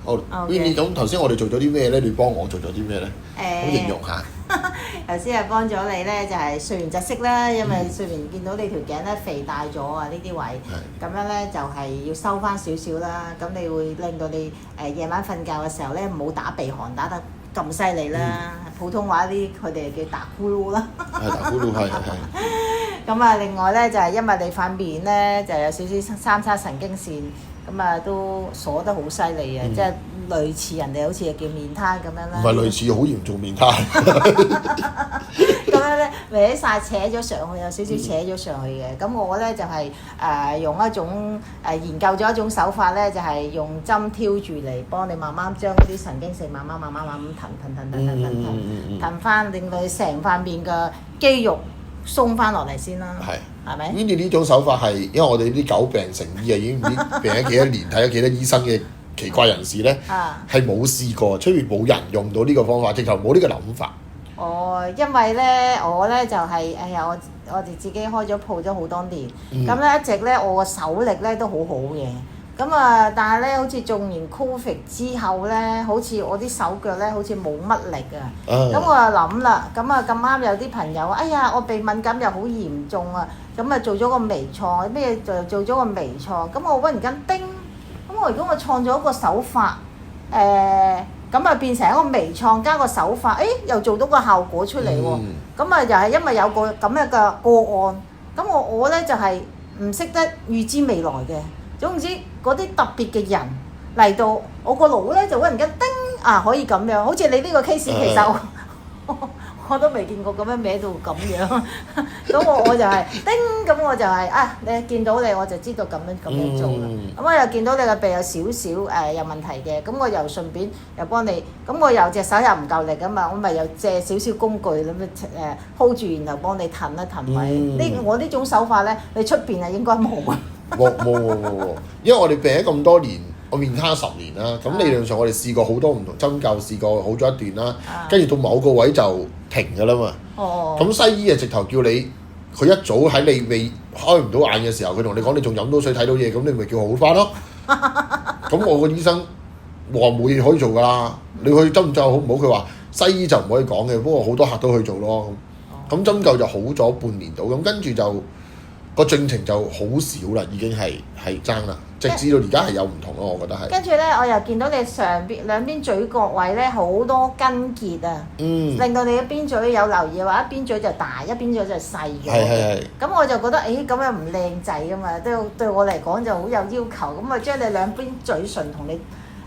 好 Winnie， 咁頭先我哋做咗啲咩咧？你幫我做咗啲咩咧？好形容下。頭先係幫咗你咧，就係睡完窒息啦，因為睡完見到你條頸咧肥大咗啊，呢啲位，咁樣咧就係要收翻少少啦。咁你會令到你夜晚瞓覺嘅時候咧，唔好打鼻鼾打得咁犀利啦。普通話啲佢哋叫打呼嚕啦。係打呼嚕，係。咁啊，另外咧就係因為你塊面咧就有少少三叉神經線，咁啊都鎖得好犀利啊，即係類似人哋好似叫面癱咁樣啦。唔係類似，好嚴重面癱。咁樣咧歪晒扯咗上去，有少少扯咗上去嘅。咁我咧就係用一種研究咗一種手法咧，就係用針挑住嚟幫你慢慢將嗰啲神經線慢慢騰翻，令到你成塊面嘅肌肉鬆翻落嚟先啦。係咪 Winnie 呢種手法係因為我哋啲久病成醫啊，已經唔知病咗幾多年，睇咗幾多醫生嘅奇怪人士咧，係冇試過，出面冇人用到呢個方法，直頭冇呢個諗法。因為咧我咧就係我哋自己開咗鋪咗好多年，咁咧一直咧我個手力咧都好好嘅。咁啊，但係咧，好似中完 Covid 之後咧，好似我啲手腳咧，好似冇乜力啊。咁我就諗啦，咁啊咁啱有啲朋友，哎呀，我鼻敏感又好嚴重啊，咁啊做咗個微創，咩就做咗個微創，咁我忽然間叮，咁我如果我創咗一個手法，咁啊變成一個微創加個手法，又做到個效果出嚟喎。咁啊又係因為有個咁樣嘅個案，咁我咧就係唔識得預知未來嘅。總之嗰啲特別嘅人嚟到，我個腦咧就忽然間叮可以咁樣，好似你呢個 case 其實我都未見過咁樣歪到咁樣，咁我就係叮，咁我就係你見到你我就知道咁樣做啦。咁我又見到你個鼻有少少有問題嘅，咁我又順便又幫你，咁我又隻手又唔夠力啊嘛，我咪又借少少工具咁樣hold 住，然後幫你騰一騰位。我呢種手法咧，你出邊係應該冇啊。冇，因為我哋病咗咁多年，我面癱10年啦。咁理論上我哋試過好多唔同針灸，試過好咗一段啦。跟住到某個位就停㗎啦嘛。咁西醫啊直頭叫你，佢一早喺你未開唔到眼嘅時候，佢同你講你仲飲到水睇到嘢，咁你咪叫好返咯。咁我個醫生話冇嘢可以做㗎啦。你去針灸好唔好？佢話西醫就唔可以講嘅，不過好多客都去做咯。咁針灸就好咗半年到，咁跟住就。個進程就好少啦，已經係爭啦，直至到而家係有唔同咯，我覺得係。跟住咧，我又見到你上邊兩邊嘴角位咧好多筋結啊，令到你一邊嘴有留意嘅話，一邊嘴就大，一邊嘴就細嘅。係。咁我就覺得，咁樣唔靚仔㗎嘛，對我嚟講就好有要求，咁啊將你兩邊嘴唇同你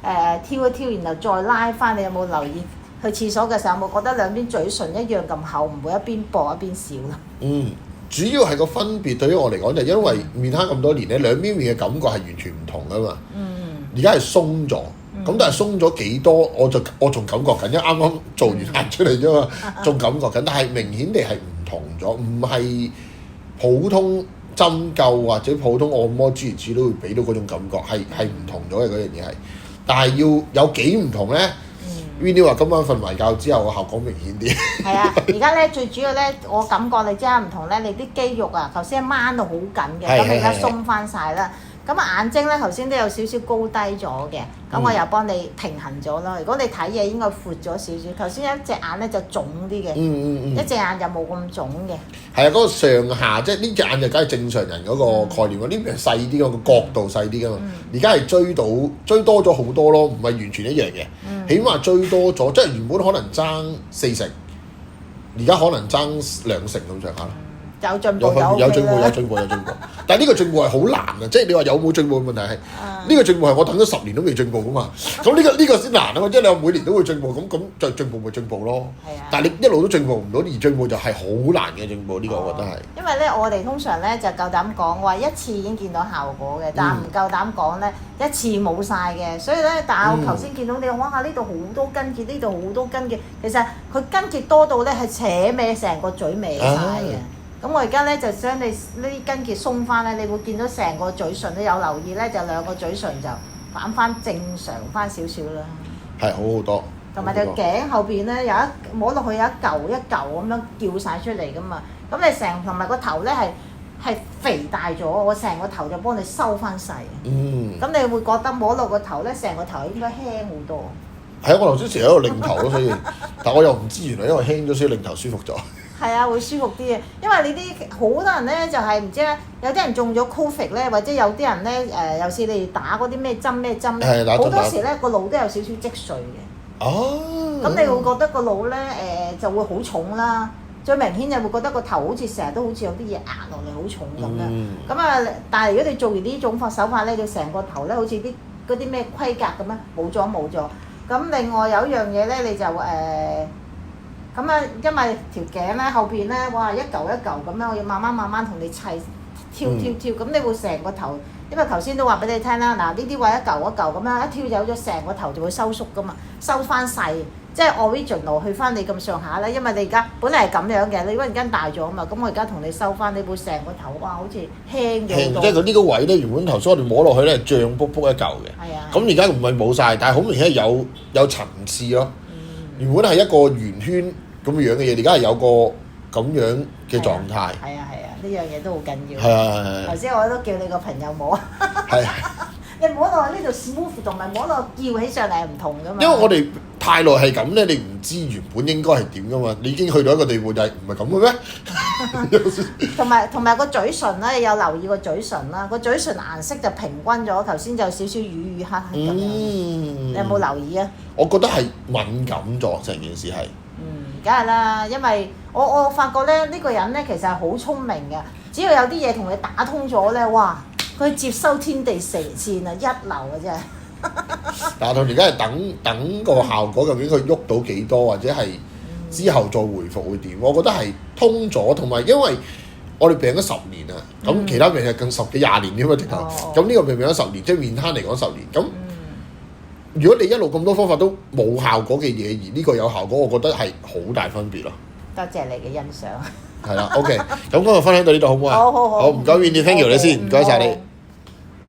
挑一挑，然後再拉翻，你有冇留意去廁所嘅時候有冇覺得兩邊嘴唇一樣咁厚，唔會一邊薄一邊少啦？主要係個分別對於我嚟講就係因為面癱咁多年咧，兩邊面嘅感覺係完全唔同噶嘛。而家係鬆咗，咁但係鬆咗幾多，我仲感覺緊，因為啱啱做完行出嚟啫嘛，仲感覺緊，但係明顯地係唔同咗，唔係普通針灸或者普通按摩諸如此類都會俾到嗰種感覺，係唔同咗嘅嗰樣嘢係。但係要有幾唔同咧？Winnie 話今晚瞓埋覺之後個效果明顯啲。係啊，而家咧最主要咧，我感覺你真係唔同咧，你啲肌肉啊，頭先掹到好緊嘅，咁而家鬆翻晒啦。咁眼睛咧頭先都有少少高低咗嘅，咁我又幫你平衡咗啦。如果你睇嘢應該闊咗少少，頭先一隻眼咧就腫啲嘅，一隻眼就冇咁腫嘅。係啊，嗰個上下即係呢隻眼就梗係正常人嗰個概念喎，呢邊係細啲嘅，個角度細啲噶嘛。而家係追多咗好多咯，唔係完全一樣嘅，起碼追多咗，即係原本可能爭4成，而家可能爭2成咁上下啦。有進步，有進步，但係呢個進步係好難啊！即係你話有冇進步嘅問題係呢個進步係我等咗10年都未進步噶嘛？咁呢個先難啊嘛！即係你話每年都會進步，咁就進步咪進步咯。但係你一路都進步唔到，而進步就係好難嘅進步。呢個我覺得係。因為咧，我哋通常咧就夠膽講話一次已經見到效果嘅，但係唔夠膽講咧一次冇晒嘅。所以咧，但係我頭先見到你哇呢度好多筋結，呢度好多筋結，其實佢筋結多到咧係扯歪成個嘴歪晒嘅。咁我而家咧就將你呢啲筋結鬆翻咧，你會見到成個嘴唇都有留意咧，就兩個嘴唇就反翻正常翻少少啦。係好好多。同埋條頸後邊咧有一摸落去有一嚿咁樣叫晒出嚟噶嘛，咁你成同埋個頭咧係係肥大咗，我成個頭就幫你收翻細。咁你會覺得摸落個頭咧，成個頭應該輕好多。係啊，我頭先成日喺度擰頭咯，所以，但我又唔知原來因為輕咗，所以擰頭舒服咗。係啊，會舒服啲嘅，因為你啲好多人咧就係唔知咧，有啲人中咗 Covid 咧，或者有啲人咧有時你打嗰啲咩針咧，好多時咧個腦都有少少積水嘅。哦。咁你會覺得個腦咧就會好重啦，最明顯就會覺得個頭好似成日都好似有啲嘢壓落嚟，好重咁樣。咁啊，但係如果你做完呢種手法咧，你成個頭咧好似啲嗰啲咩盔甲咁樣冇咗。咁另外有一樣嘢咧，你就咁啊，因為條頸咧後邊咧，哇一嚿一嚿咁樣，我要慢慢同你砌跳，咁你會成個頭，因為頭先都話俾你聽啦，嗱呢啲位一嚿一嚿咁樣一跳走咗，成個頭就會收縮噶嘛，收翻細，即係 original 去翻你咁上下咧，因為你而家本嚟係咁樣嘅，你忽然間大咗啊嘛，咁我而家同你收翻，你會成個頭哇好似輕咗好多。即係佢呢個位咧，原本頭先我哋摸落去咧係脹卜卜一嚿嘅，咁而家唔係冇晒，但係好明顯係有層次咯。原本係一個圓圈咁樣嘅嘢，而家係有個咁樣嘅狀態。係啊，呢樣嘢都好緊要。係。頭先我都叫你個朋友摸。係。你摸落呢度 smooth 同埋摸落叫起上嚟係唔同噶嘛。因為我哋太耐係咁咧，你唔知原本應該係點噶嘛，你已經去到一個地步就係唔係咁嘅咩？同埋個嘴唇咧，你有留意個嘴唇啦，個嘴唇顏色就平均咗，頭先就有少少乳黑黑咁樣。你有冇留意啊？我覺得係敏感咗，成件事係。梗係啦，因為我發覺咧，呢個人咧其實係好聰明嘅，只要有啲嘢同你打通咗咧，哇！佢接收天地射線啊，一流嘅真係。但係而家係等個效果，究竟佢喐到幾多，或者係之後再回復會點？我覺得係通咗，同埋因為我哋病咗10年啊，咁其他病係更10幾20年添嘛直頭。咁呢個病咗10年，即係面癱嚟講10年。咁如果你一路咁多方法都冇效果嘅嘢，而呢個有效果，我覺得係好大分別咯。多謝你嘅欣賞。係啦，OK，咁今日分享到呢度好唔好啊？好，唔該 Winnie，thank you 你先，唔該晒你。